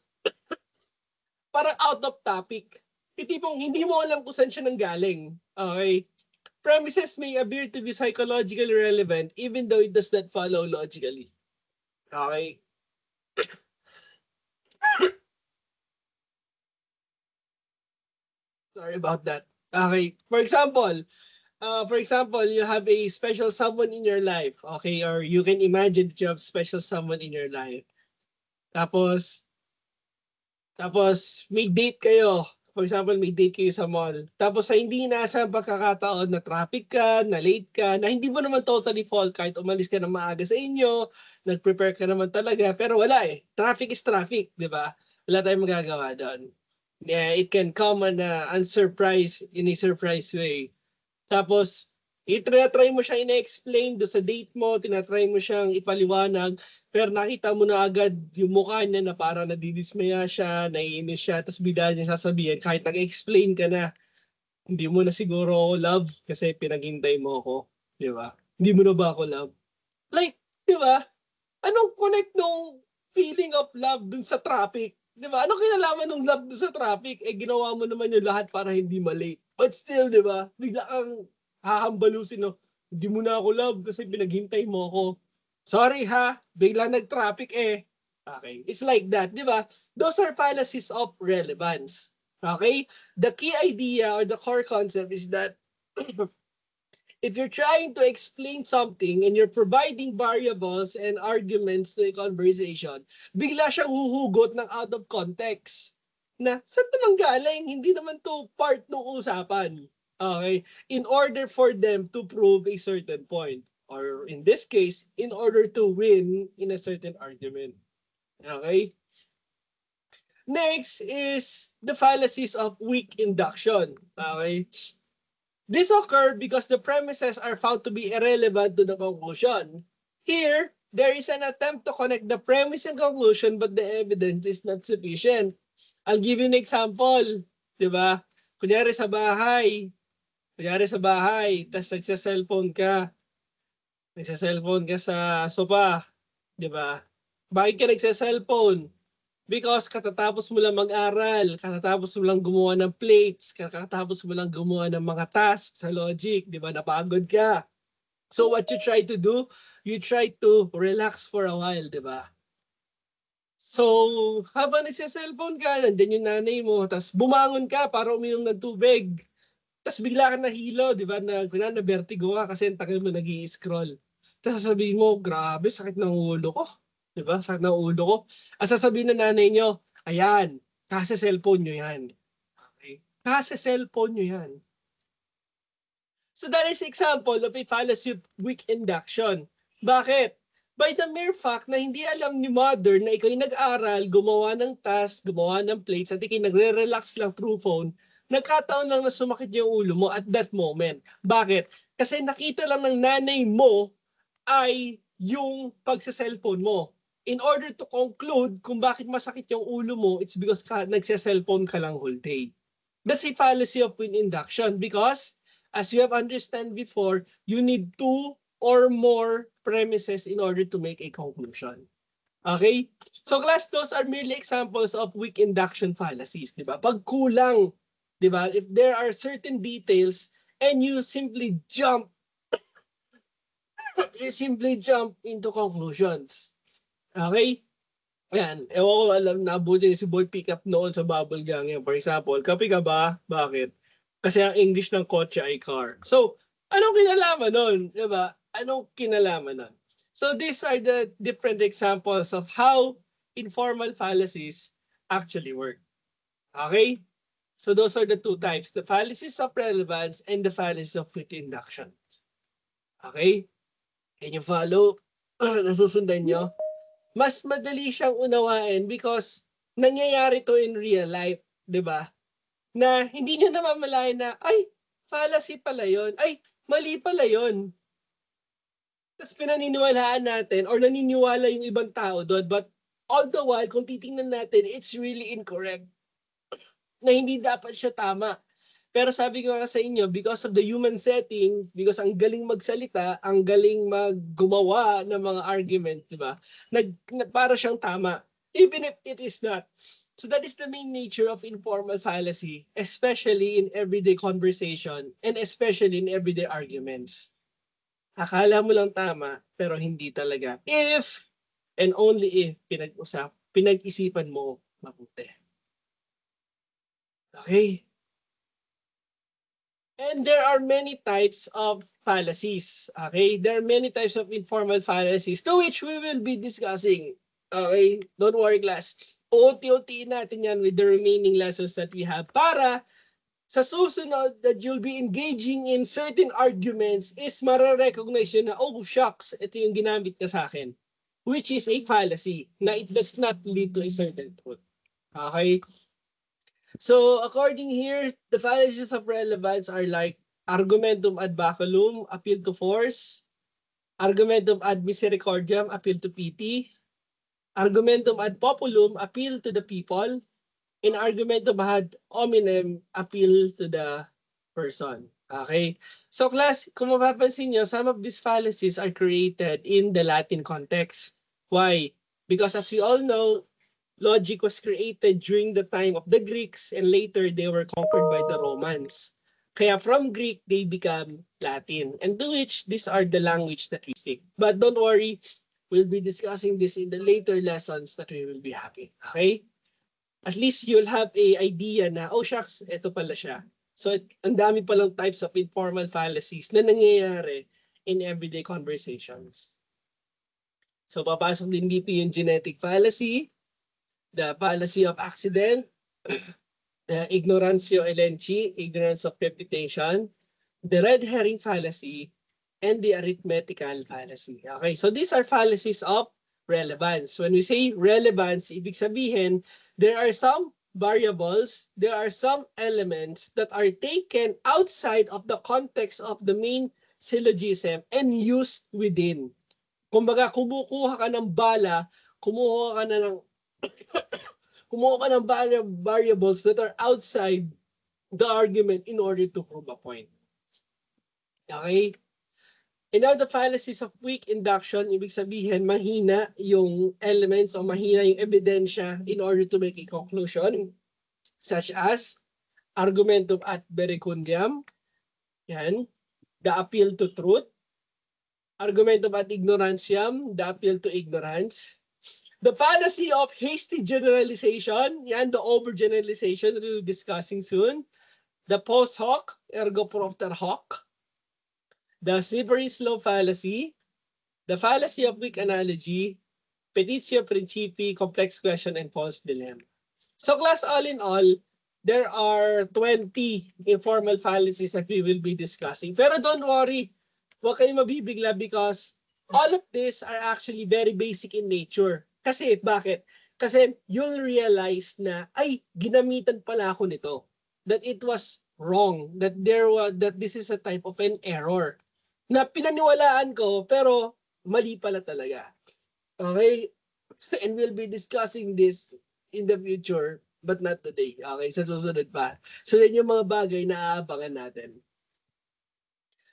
parang out of topic. Tipong hindi mo alam kung saan siya nanggaling. Okay? Premises may appear to be psychologically relevant even though it does not follow logically. Okay? Sorry about that. Okay. For example, you have a special someone in your life. Okay? Or you can imagine that you have special someone in your life. Tapos, may date kayo. For example, may date kayo sa mall. Tapos sa hindi nasa pagkakataon na traffic ka, na late ka, na hindi mo naman totally fault kahit umalis ka na maaga sa inyo, nag-prepare ka naman talaga, pero wala eh. Traffic is traffic, di ba? Wala tayong magagawa doon. Yeah, it can come on unsurprise in a surprise way. Tapos, itinatry mo siya ina-explain do sa date mo, tinatry mo siyang ipaliwanag, pero nakita mo na agad yung mukha niya na parang nadidismaya siya, naiinis siya, tapos bigla niya sasabihin, kahit nag-explain ka na, hindi mo na siguro ako love kasi pinaghintay mo ako. Di ba? Hindi mo na ba ako love? Like, di ba? Anong connect nung feeling of love dun sa traffic? Di ba? Anong kinalaman ng love dun sa traffic? Eh, ginawa mo naman yung lahat para hindi malate. But still, di ba? Bigla kang hahambalusin, no? Hindi mo na ako love kasi pinaghintay mo ako. Sorry ha, bigla nag-traffic eh. Okay, it's like that, di ba? Those are fallacies of relevance. Okay? The key idea or the core concept is that if you're trying to explain something and you're providing variables and arguments to a conversation, bigla siyang huhugot ng out of context. Na, saan ito nang galing? Hindi naman to part ng usapan. Okay? In order for them to prove a certain point. Or in this case, in order to win in a certain argument. Okay? Next is the fallacies of weak induction. Okay? This occurred because the premises are found to be irrelevant to the conclusion. Here, there is an attempt to connect the premise and conclusion but the evidence is not sufficient. I'll give you an example. Diba? Kunyari sa bahay, tas nagsa-cellphone ka. Nagsa-cellphone ka sa sopa. Diba? Bakit ka nagsa-cellphone? Because katatapos mo lang mag-aral, katatapos mo lang gumawa ng plates, katatapos mo lang gumawa ng mga tasks sa logic, di ba? Napagod ka. So what you try to do, you try to relax for a while, di ba? So habang nagsa-cellphone ka, nandun yung nanay mo, tapos bumangon ka para uminom ng tubig. Tapos bigla ka nahilo, di ba? Na vertigo ka kasi ang tagal mo nag-i-scroll. Tapos sasabihin mo, grabe, sakit ng ulo ko. Di ba? Sakit ng ulo ko. At sasabihin ng nanay nyo, ayan, kasi cellphone nyo yan. Okay? Kasi cellphone nyo yan. So that is example of a fallacy of weak induction. Bakit? By the mere fact na hindi alam ni mother na ikaw yung nag-aral, gumawa ng task, gumawa ng plates, at ikaw nagre-relax lang through phone, nagkataon lang na sumakit yung ulo mo at that moment. Bakit? Kasi nakita lang ng nanay mo ay yung pagsa-cellphone mo. In order to conclude kung bakit masakit yung ulo mo, it's because nagsa-cellphone ka lang whole day. That's a fallacy of weak induction because as you have understand before, you need two or more premises in order to make a conclusion. Okay? So class, those are merely examples of weak induction fallacies, di ba? Pag kulang, di ba? If there are certain details and you simply jump into conclusions. Okay? Yan. Ewan ko alam na abutin si Boy Pickup noon sa Bubble Gang. Yan. For example, kape ka ba? Bakit? Kasi ang English ng kotse ay car. So, anong kinalaman nun? Diba? Anong kinalaman nun? So, these are the different examples of how informal fallacies actually work. Okay? So, those are the two types. The fallacies of relevance and the fallacies of weak induction. Okay? Can you follow? Nasusundan nyo? Mas madali siyang unawain because nangyayari to in real life, di ba? Na hindi nyo namamalayan na, ay, fallacy pala yun. Ay, mali pala yun. Tapos pinaniniwalaan natin or naniniwala yung ibang tao doon. But all the while, kung titingnan natin, it's really incorrect. Na hindi dapat siya tama. Pero sabi ko nga sa inyo, because of the human setting, because ang galing magsalita, ang galing maggumawa ng mga argument, di ba? Para siyang tama, even if it is not. So that is the main nature of informal fallacy, especially in everyday conversation and especially in everyday arguments. Akala mo lang tama, pero hindi talaga. If and only if pinag-isipan mo mabuti. Okay? And there are many types of fallacies. Okay? There are many types of informal fallacies to which we will be discussing. Okay? Don't worry, class. Unti-untiin natin yan with the remaining lessons that we have para sa susunod that you'll be engaging in certain arguments is mararecognize yun na, oh, shucks, ito yung ginamit na sa akin. Which is a fallacy na it does not lead to a certain truth. Okay? So, according here, the fallacies of relevance are like argumentum ad baculum, appeal to force, argumentum ad misericordiam, appeal to pity, argumentum ad populum, appeal to the people, and argumentum ad hominem, appeal to the person. Okay? So, class, kung mapapansin nyo, some of these fallacies are created in the Latin context. Why? Because as we all know, logic was created during the time of the Greeks and later they were conquered by the Romans. Kaya from Greek, they become Latin. And to which these are the language that we speak. But don't worry, we'll be discussing this in the later lessons that we will be having. Okay? at least you'll have a idea na, oh shucks, ito pala siya. So, ang dami palang types of informal fallacies na nangyayari in everyday conversations. So, papasok din dito yung genetic fallacy, the fallacy of accident, the ignorantio elenchi, ignorance of reputation, the red herring fallacy, and the arithmetical fallacy. Okay, so these are fallacies of relevance. When we say relevance, ibig sabihin, there are some variables, there are some elements that are taken outside of the context of the main syllogism and used within. Kumbaga, kumukuha ka ng bala, kumuha ka na ng kumuha ka ng variables that are outside the argument in order to prove a point. Okay? And now the fallacies of weak induction, ibig sabihin, mahina yung elements o mahina yung ebidensya in order to make a conclusion, such as argumentum ad verecundiam, yan, the appeal to truth, argumentum ad ignorantiam, the appeal to ignorance, the fallacy of hasty generalization, yan, the overgeneralization that we'll be discussing soon, the post hoc, ergo propter hoc, the slippery slope fallacy, the fallacy of weak analogy, petitio principii, complex question, and false dilemma. So class, all in all, there are 20 informal fallacies that we will be discussing. Pero don't worry, huwag kayong mabibigla because all of these are actually very basic in nature. Kasi, bakit? Kasi you'll realize na, ay, ginamitan pala ako nito. That it was wrong. That this is a type of an error. Na pinaniwalaan ko, pero mali pala talaga. Okay? And we'll be discussing this in the future, but not today. Okay? Sa susunod pa. So, yan yung mga bagay na aabangan natin.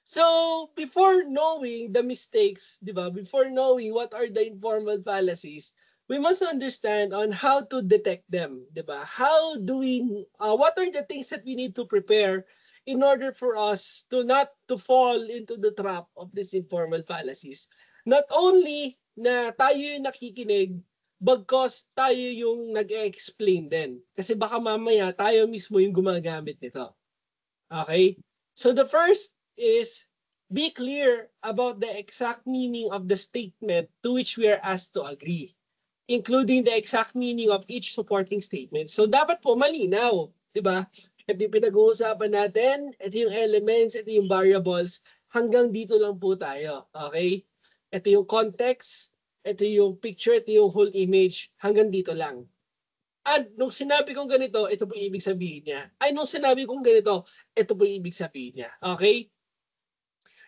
So, before knowing the mistakes, di ba? Before knowing what are the informal fallacies, we must understand on how to detect them, di ba? How do we, what are the things that we need to prepare in order for us to not to fall into the trap of these informal fallacies? Not only na tayo yung nakikinig, bagkos tayo yung nag-explain din. Kasi baka mamaya tayo mismo yung gumagamit nito. Okay? So the first is be clear about the exact meaning of the statement to which we are asked to agree, including the exact meaning of each supporting statement. So dapat po malinaw, di ba? Ito yung pinag-uusapan natin, ito yung elements, ito yung variables, hanggang dito lang po tayo. Okay? Ito yung context, ito yung picture, ito yung whole image, hanggang dito lang. At nung sinabi kong ganito, ito po yung ibig sabihin niya. Ay, nung sinabi kong ganito, ito po yung ibig sabihin niya. Okay?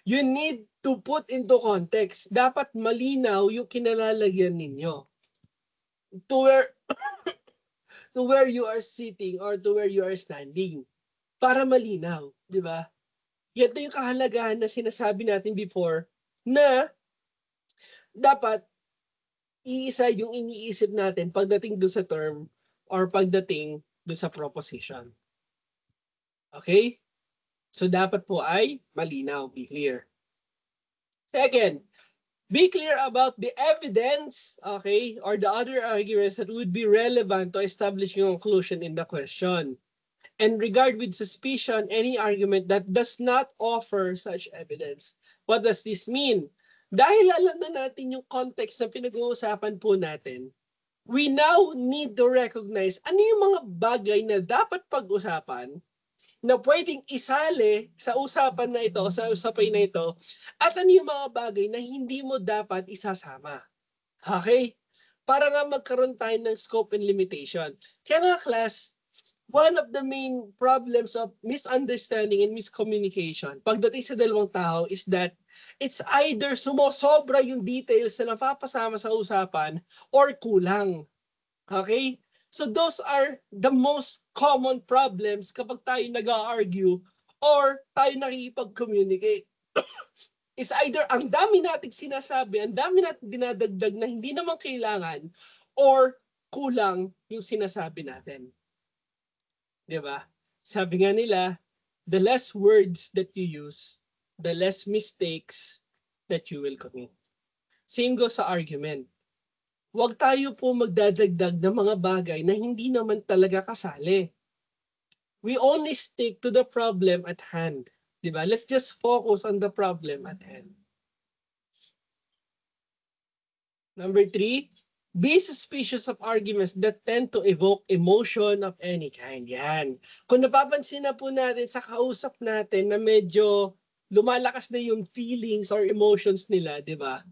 You need to put into context. Dapat malinaw yung kinalalagyan ninyo. To where you are sitting or to where you are standing. Para malinaw. Di ba? Ito yung kahalagahan na sinasabi natin before na dapat iisa yung iniisip natin pagdating doon sa term or pagdating doon sa proposition. Okay? So dapat po ay malinaw, be clear. Second, be clear about the evidence, okay, or the other arguments that would be relevant to establishing a conclusion in the question. And regard with suspicion any argument that does not offer such evidence. What does this mean? Dahil alam na natin yung context na pinag-uusapan po natin, we now need to recognize ano yung mga bagay na dapat pag-usapan na pwedeng isali sa usapan na ito, sa usapay na ito, at ano yung mga bagay na hindi mo dapat isasama. Okay? Para nga magkaroon tayo ng scope and limitation. Kaya nga class, one of the main problems of misunderstanding and miscommunication pagdating sa dalawang tao is that it's either sumosobra yung details na napapasama sa usapan or kulang. Okay? So those are the most common problems kapag tayo nag-argue or tayo nakikipag-communicate. It's either ang dami nating sinasabi, ang dami nating dinadagdag na hindi naman kailangan or kulang yung sinasabi natin. Diba? Sabi nga nila, the less words that you use, the less mistakes that you will commit. Same goes sa argument. Huwag tayo po magdadagdag ng mga bagay na hindi naman talaga kasali. We only stick to the problem at hand. Diba? Let's just focus on the problem at hand. Number 3, be suspicious of arguments that tend to evoke emotion of any kind. Yan. Kung napapansin na po natin sa kausap natin na medyo lumalakas na yung feelings or emotions nila, di ba?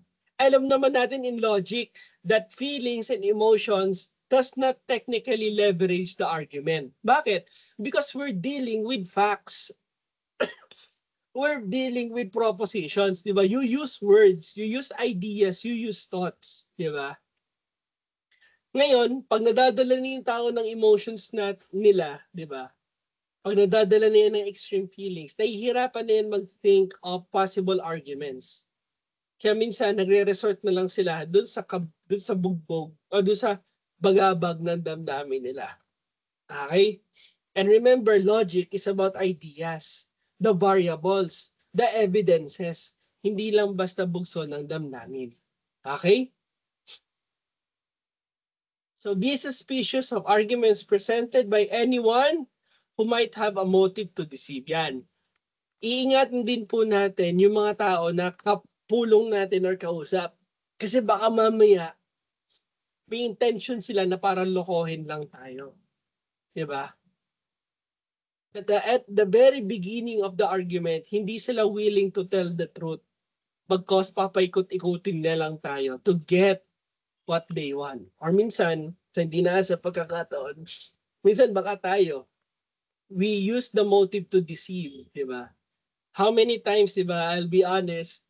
Alam naman natin in logic that feelings and emotions does not technically leverage the argument. Bakit? Because we're dealing with facts. We're dealing with propositions, di ba? You use words, you use ideas, you use thoughts, di ba? Ngayon, pag nadadala niya yung tao ng emotions nila, di ba? Pag nadadala niya ng extreme feelings, nahihirapan na yan mag-think of possible arguments. Kaya minsan, nagre-resort na lang sila dun sa bugbog o dun sa bagabag ng damdamin nila. Okay? And remember, logic is about ideas, the variables, the evidences, hindi lang basta bugso ng damdamin. Okay? So be suspicious of arguments presented by anyone who might have a motive to deceive. Yan. Iingatan din po natin yung mga tao na kapulong natin or kausap. Kasi baka mamaya may intention sila na parang lokohin lang tayo. Diba? At the very beginning of the argument, hindi sila willing to tell the truth. Bagkos papaikot-ikutin na lang tayo to get what they want. Or minsan, hindi na sa pagkakataon, minsan baka tayo, we use the motive to deceive, di ba? How many times, di ba, I'll be honest,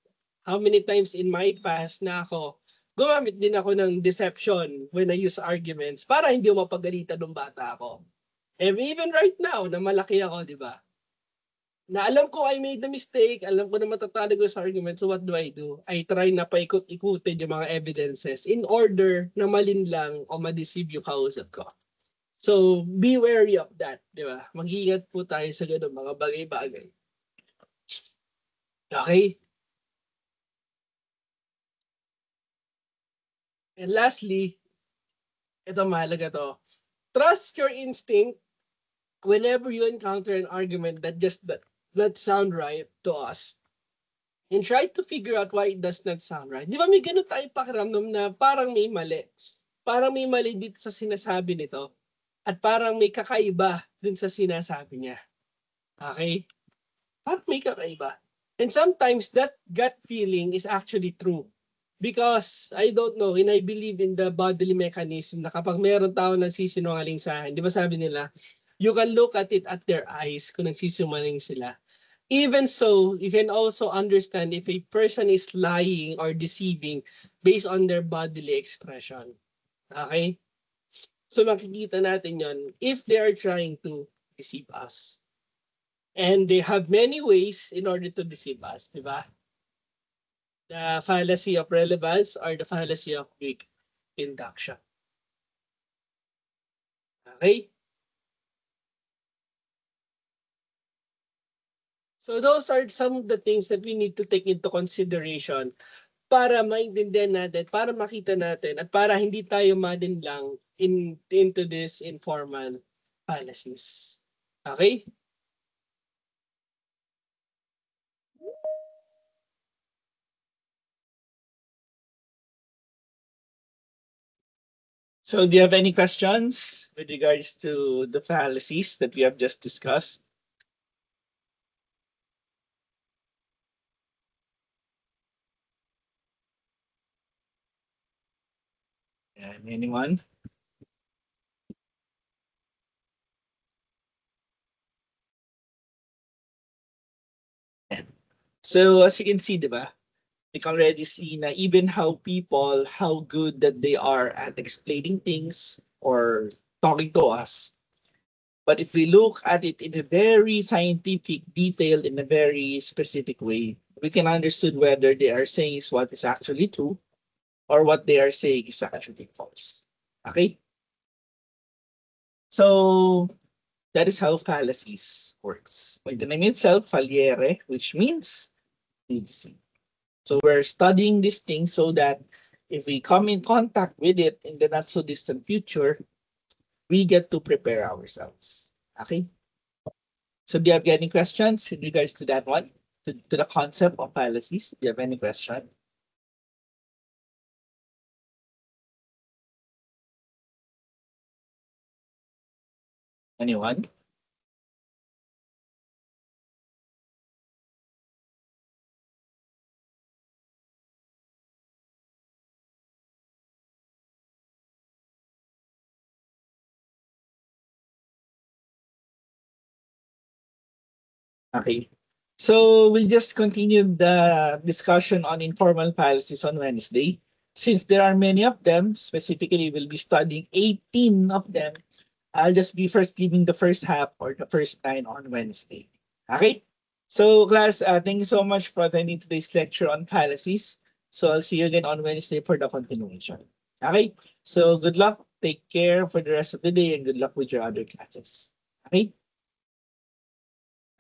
how many times in my past na ako, gumamit din ako ng deception when I use arguments para hindi mo mapagalitan ng bata ako. And even right now, na malaki ako, di ba? Na alam ko I made the mistake, alam ko na matatalo ko sa argument, so what do? I try na paikot-ikutin yung mga evidences in order na malinlang o ma-deceive yung kausap ko. So, be wary of that, di ba? Mag-ingat po tayo sa ganun mga bagay-bagay. Okay? And lastly, ito mahalaga to. Trust your instinct whenever you encounter an argument that just that sound right to us. And try to figure out why it does not sound right. Di ba may ganun tayong pakiramdam na parang may mali. Parang may mali dito sa sinasabi nito. At parang may kakaiba dun sa sinasabi niya. Okay? At may kakaiba. And sometimes that gut feeling is actually true. Because, I don't know, and I believe in the bodily mechanism na kapag meron tao nagsisinungaling sa akin, di ba sabi nila, you can look at it at their eyes kung nagsisinungaling sila. Even so, you can also understand if a person is lying or deceiving based on their bodily expression. Okay? So makikita natin yon if they are trying to deceive us. And they have many ways in order to deceive us, di ba? The fallacy of relevance or the fallacy of weak induction. Okay? So those are some of the things that we need to take into consideration para maintindihan natin, para makita natin, at para hindi tayo madinlang into this informal fallacies. Okay? So do you have any questions with regards to the fallacies that we have just discussed? And anyone? So as you can see, diba, we can already see na even how people, how good that they are at explaining things or talking to us. But if we look at it in a very scientific detail, in a very specific way, we can understand whether they are saying is what is actually true or what they are saying is actually false. Okay? So that is how fallacies works. By the name itself, faliere, which means to deceive. So we're studying this thing so that if we come in contact with it in the not so distant future, we get to prepare ourselves. Okay? So do you have any questions in regards to that one? To the concept of fallacies? Do you have any question? Anyone? Okay. So we'll just continue the discussion on informal fallacies on Wednesday. Since there are many of them, specifically we'll be studying 18 of them. I'll just be first giving the first half or the first 9 on Wednesday. Okay? So class, thank you so much for attending today's lecture on fallacies. So I'll see you again on Wednesday for the continuation. Okay? So good luck. Take care for the rest of the day and good luck with your other classes. Okay?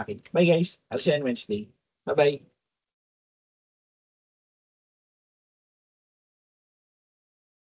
Okay. Bye guys. I'll see you on Wednesday. Bye-bye.